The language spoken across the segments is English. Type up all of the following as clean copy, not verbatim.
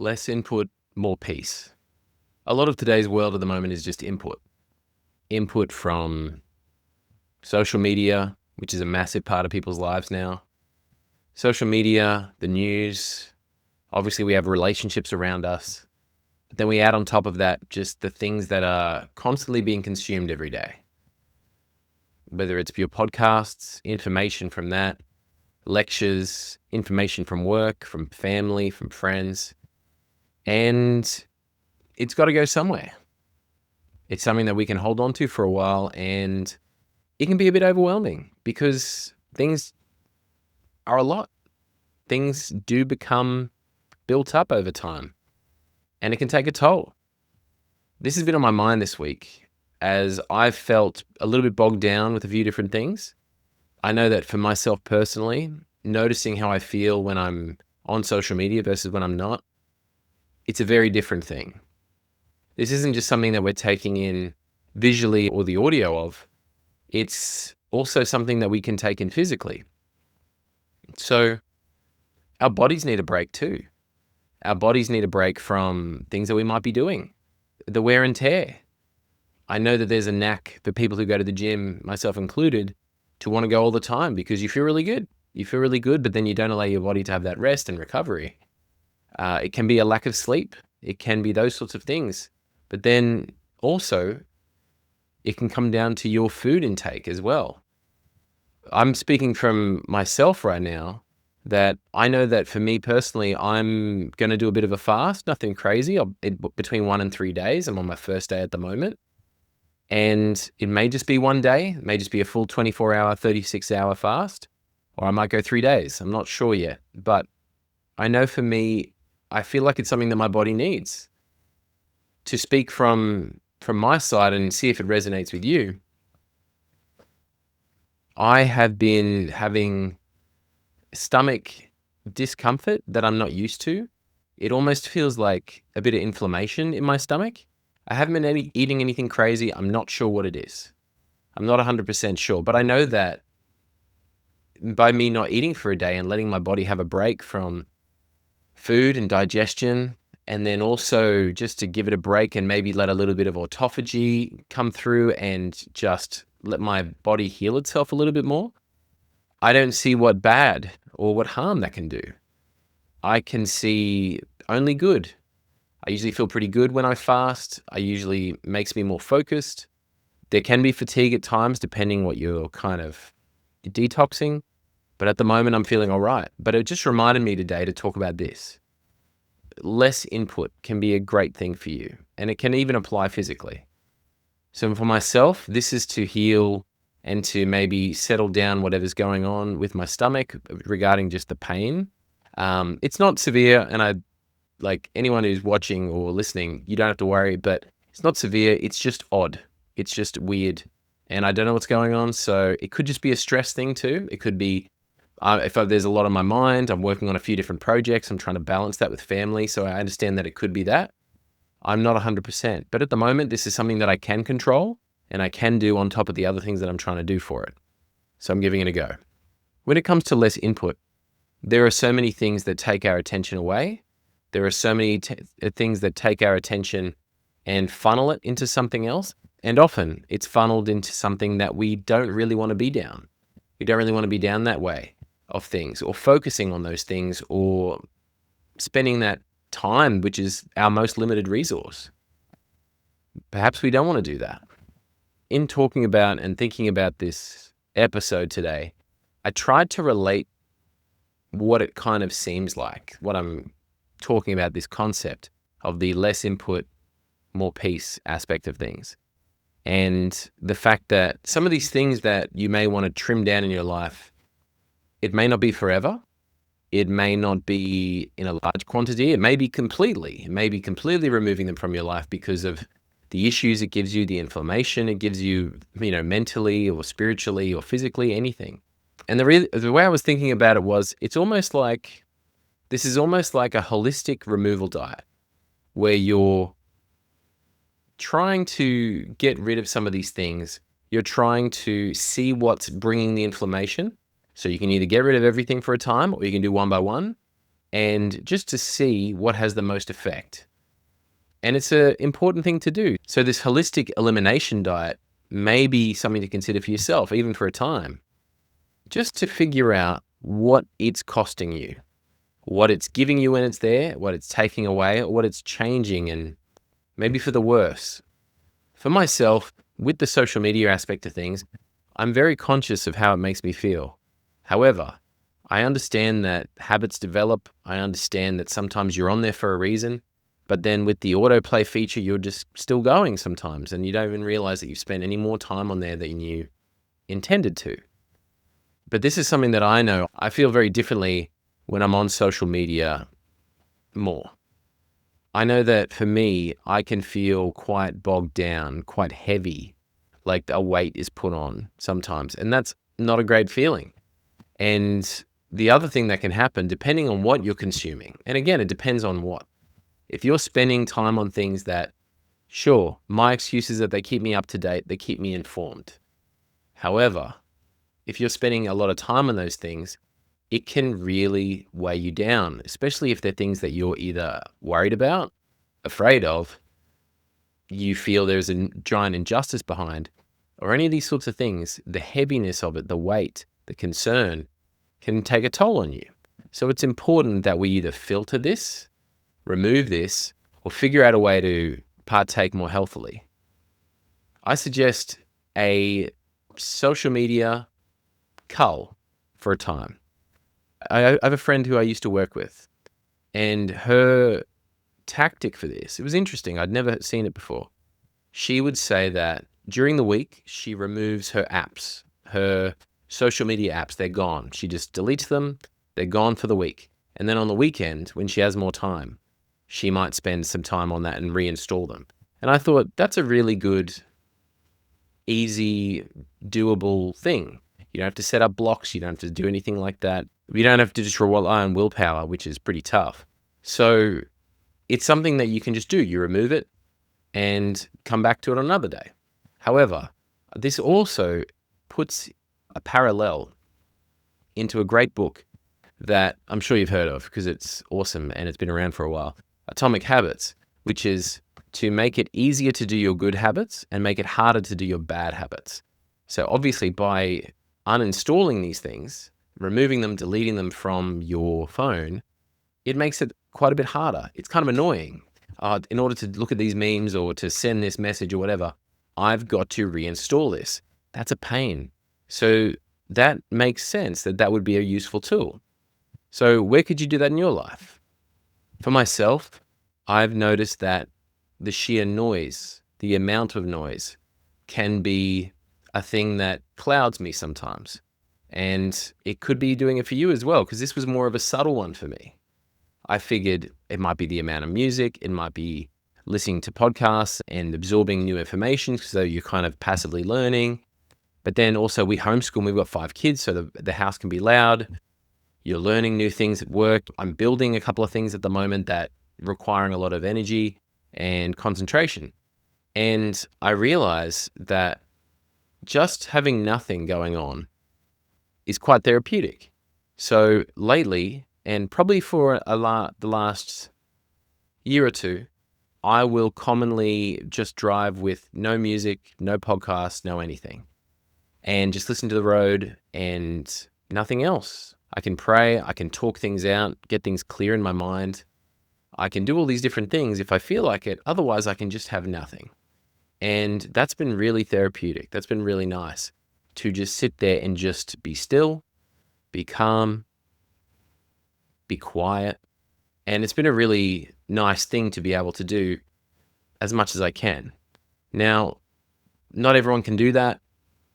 Less input, more peace. A lot of today's world at the moment is just input. Input from social media, which is a massive part of people's lives now. Social media, the news, obviously we have relationships around us. But then we add on top of that just the things that are constantly being consumed every day. Whether it's your podcasts, information from that, lectures, information from work, from family, from friends. And it's got to go somewhere. It's something that we can hold on to for a while, and it can be a bit overwhelming because things are a lot. Things do become built up over time, and it can take a toll. This has been on my mind this week as I've felt a little bit bogged down with a few different things. I know that for myself personally, noticing how I feel when I'm on social media versus when I'm not, it's a very different thing. This isn't just something that we're taking in visually or the audio of. It's also something that we can take in physically. So our bodies need a break too. Our bodies need a break from things that we might be doing, the wear and tear. I know that there's a knack for people who go to the gym, myself included, to want to go all the time because you feel really good. You feel really good, but then you don't allow your body to have that rest and recovery. It can be a lack of sleep. It can be those sorts of things. But then also, it can come down to your food intake as well. I'm speaking from myself right now that I know that for me personally, I'm going to do a bit of a fast, nothing crazy. Between 1 and 3 days. I'm on my first day at the moment. And it may just be one day. It may just be a full 24-hour, 36-hour fast. Or I might go 3 days. I'm not sure yet. But I know for me, I feel like it's something that my body needs. To speak from my side and see if it resonates with you, I have been having stomach discomfort that I'm not used to. It almost feels like a bit of inflammation in my stomach. I haven't been eating anything crazy. I'm not sure what it is. I'm not 100% sure, but I know that by me not eating for a day and letting my body have a break from food and digestion, and then also just to give it a break and maybe let a little bit of autophagy come through and just let my body heal itself a little bit more, I don't see what bad or what harm that can do. I can see only good. I usually feel pretty good when I fast. I usually makes me more focused. There can be fatigue at times depending what you're kind of detoxing. But at the moment, I'm feeling all right. But it just reminded me today to talk about this. Less input can be a great thing for you, and it can even apply physically. So for myself, this is to heal and to maybe settle down whatever's going on with my stomach regarding just the pain. It's not severe, and like anyone who's watching or listening, you don't have to worry, but it's not severe. It's just odd. It's just weird. And I don't know what's going on. So it could just be a stress thing too. It could be if there's a lot on my mind, I'm working on a few different projects. I'm trying to balance that with family. So I understand that it could be that. I'm not 100%. But at the moment, this is something that I can control and I can do on top of the other things that I'm trying to do for it. So I'm giving it a go. When it comes to less input, there are so many things that take our attention away. There are so many things that take our attention and funnel it into something else. And often it's funneled into something that we don't really want to be down. We don't really want to be down that way of things, or focusing on those things, or spending that time, which is our most limited resource. Perhaps we don't want to do that. In talking about and thinking about this episode today, I tried to relate what it kind of seems like, what I'm talking about, this concept of the less input, more peace aspect of things. And the fact that some of these things that you may want to trim down in your life, it may not be forever. It may not be in a large quantity. It may be completely removing them from your life because of the issues it gives you, the inflammation it gives you, mentally or spiritually or physically, anything. And the way I was thinking about it was, this is almost like a holistic removal diet where you're trying to get rid of some of these things. You're trying to see what's bringing the inflammation. So you can either get rid of everything for a time, or you can do one by one and just to see what has the most effect. And it's an important thing to do. So this holistic elimination diet may be something to consider for yourself, even for a time, just to figure out what it's costing you, what it's giving you when it's there, what it's taking away, or what it's changing, and maybe for the worse. For myself, with the social media aspect of things, I'm very conscious of how it makes me feel. However, I understand that habits develop. I understand that sometimes you're on there for a reason, but then with the autoplay feature, you're just still going sometimes, and you don't even realize that you've spent any more time on there than you intended to. But this is something that I know I feel very differently when I'm on social media more. I know that for me, I can feel quite bogged down, quite heavy, like a weight is put on sometimes, and that's not a great feeling. And the other thing that can happen, depending on what you're consuming, and again, it depends on what. If you're spending time on things that, sure, my excuse is that they keep me up to date, they keep me informed. However, if you're spending a lot of time on those things, it can really weigh you down, especially if they're things that you're either worried about, afraid of, you feel there's a giant injustice behind, or any of these sorts of things. The heaviness of it, the weight, the concern can take a toll on you. So it's important that we either filter this, remove this, or figure out a way to partake more healthily. I suggest a social media cull for a time. I have a friend who I used to work with, and her tactic for this, it was interesting. I'd never seen it before. She would say that during the week, she removes her apps, her social media apps. They're gone. She just deletes them. They're gone for the week. And then on the weekend, when she has more time, she might spend some time on that and reinstall them. And I thought that's a really good, easy, doable thing. You don't have to set up blocks. You don't have to do anything like that. You don't have to just rely on willpower, which is pretty tough. So it's something that you can just do. You remove it and come back to it on another day. However, this also puts a parallel into a great book that I'm sure you've heard of because it's awesome and it's been around for a while. Atomic Habits, which is to make it easier to do your good habits and make it harder to do your bad habits. So obviously by uninstalling these things, removing them, deleting them from your phone, it makes it quite a bit harder. It's kind of annoying. In order to look at these memes or to send this message or whatever, I've got to reinstall this. That's a pain. So that makes sense that that would be a useful tool. So where could you do that in your life? For myself, I've noticed that the sheer noise, the amount of noise, can be a thing that clouds me sometimes. And it could be doing it for you as well, because this was more of a subtle one for me. I figured it might be the amount of music, it might be listening to podcasts and absorbing new information, so you're kind of passively learning. But then also we homeschool, we've got 5 kids, so the house can be loud. You're learning new things at work. I'm building a couple of things at the moment that requiring a lot of energy and concentration. And I realize that just having nothing going on is quite therapeutic. So lately, and probably for the last year or two, I will commonly just drive with no music, no podcast, no anything, and just listen to the road and nothing else. I can pray, I can talk things out, get things clear in my mind. I can do all these different things if I feel like it. Otherwise, I can just have nothing. And that's been really therapeutic. That's been really nice to just sit there and just be still, be calm, be quiet. And it's been a really nice thing to be able to do as much as I can. Now, not everyone can do that.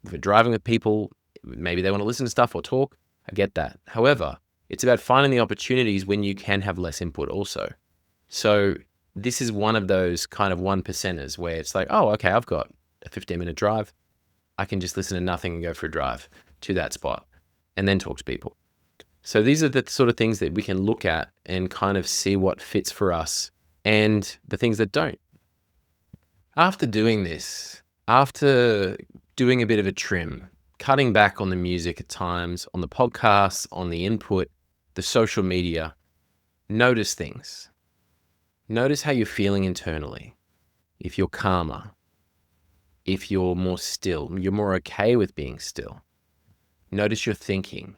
If you're driving with people, maybe they want to listen to stuff or talk. I get that. However, it's about finding the opportunities when you can have less input also. So this is one of those kind of 1%ers where it's like, oh, okay, I've got a 15-minute drive. I can just listen to nothing and go for a drive to that spot and then talk to people. So these are the sort of things that we can look at and kind of see what fits for us and the things that don't. After doing this, after doing a bit of a trim, cutting back on the music at times, on the podcasts, on the input, the social media, Notice things. Notice how you're feeling internally. If you're calmer, if you're more still, you're more okay with being still. Notice your thinking.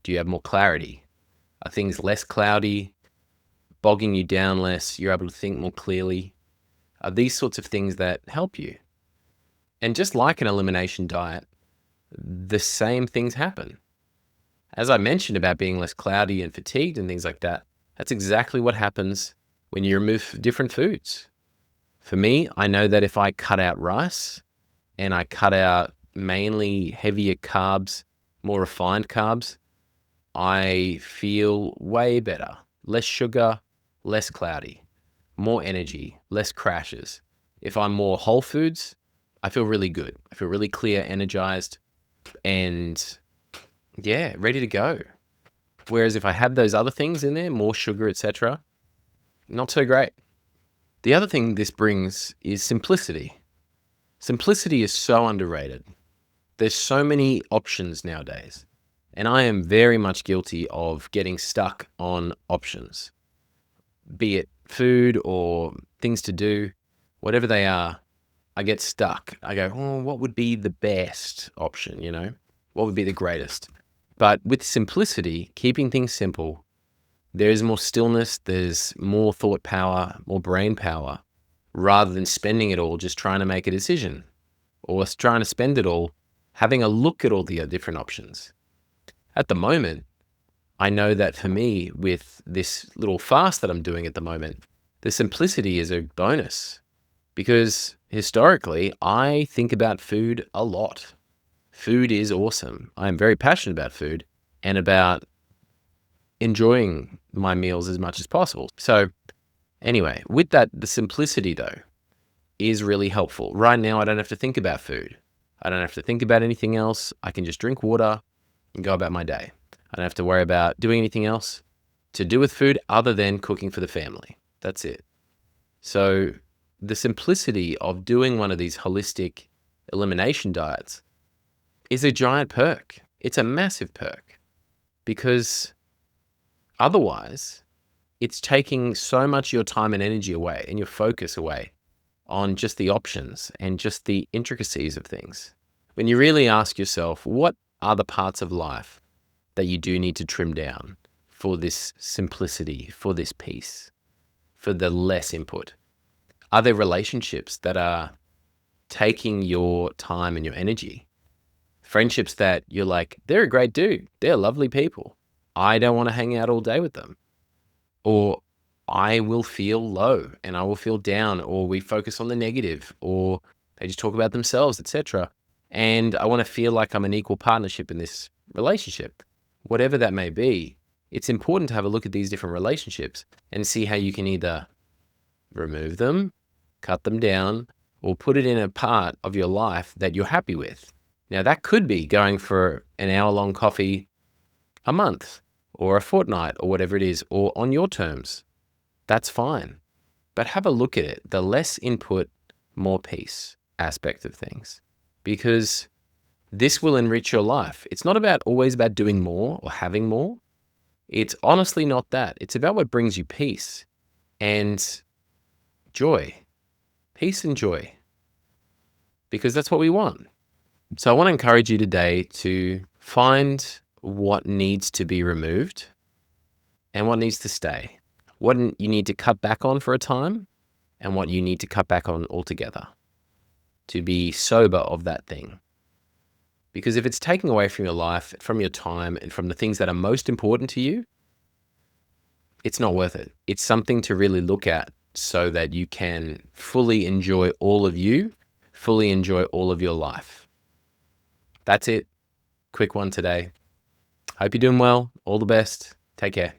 Do you have more clarity? Are things less cloudy, bogging you down less? You're able to think more clearly? Are these sorts of things that help you? And just like an elimination diet, the same things happen. As I mentioned about being less cloudy and fatigued and things like that, that's exactly what happens when you remove different foods. For me, I know that if I cut out rice and I cut out mainly heavier carbs, more refined carbs, I feel way better. Less sugar, less cloudy, more energy, less crashes. If I'm more whole foods, I feel really good. I feel really clear, energized, and yeah, ready to go. Whereas if I had those other things in there, more sugar, etc., not so great. The other thing this brings is simplicity. Simplicity is so underrated. There's so many options nowadays, and I am very much guilty of getting stuck on options, be it food or things to do, whatever they are. I get stuck. I go, oh, what would be the best option, What would be the greatest? But with simplicity, keeping things simple, there is more stillness, there's more thought power, more brain power, rather than spending it all just trying to make a decision or trying to spend it all having a look at all the different options. At the moment, I know that for me, with this little fast that I'm doing at the moment, the simplicity is a bonus because historically, I think about food a lot. Food is awesome. I am very passionate about food and about enjoying my meals as much as possible. So anyway, with that, the simplicity though is really helpful. Right now, I don't have to think about food. I don't have to think about anything else. I can just drink water and go about my day. I don't have to worry about doing anything else to do with food other than cooking for the family. That's it. So the simplicity of doing one of these holistic elimination diets is a giant perk. It's a massive perk because otherwise it's taking so much of your time and energy away and your focus away on just the options and just the intricacies of things. When you really ask yourself, what are the parts of life that you do need to trim down for this simplicity, for this peace, for the less input? Are there relationships that are taking your time and your energy? Friendships that you're like, they're a great dude, they're lovely people, I don't want to hang out all day with them. Or I will feel low and I will feel down, or we focus on the negative, or they just talk about themselves, etc. And I want to feel like I'm an equal partnership in this relationship. Whatever that may be, it's important to have a look at these different relationships and see how you can either remove them, cut them down, or put it in a part of your life that you're happy with. Now, that could be going for an hour-long coffee a month or a fortnight or whatever it is, or on your terms. That's fine. But have a look at it, the less input, more peace aspect of things, because this will enrich your life. It's not always about doing more or having more. It's honestly not that. It's about what brings you peace and joy. Peace and joy. Because that's what we want. So I want to encourage you today to find what needs to be removed and what needs to stay. What you need to cut back on for a time and what you need to cut back on altogether to be sober of that thing. Because if it's taking away from your life, from your time, and from the things that are most important to you, it's not worth it. It's something to really look at so that you can fully enjoy all of you, fully enjoy all of your life. That's it. Quick one today. Hope you're doing well. All the best. Take care.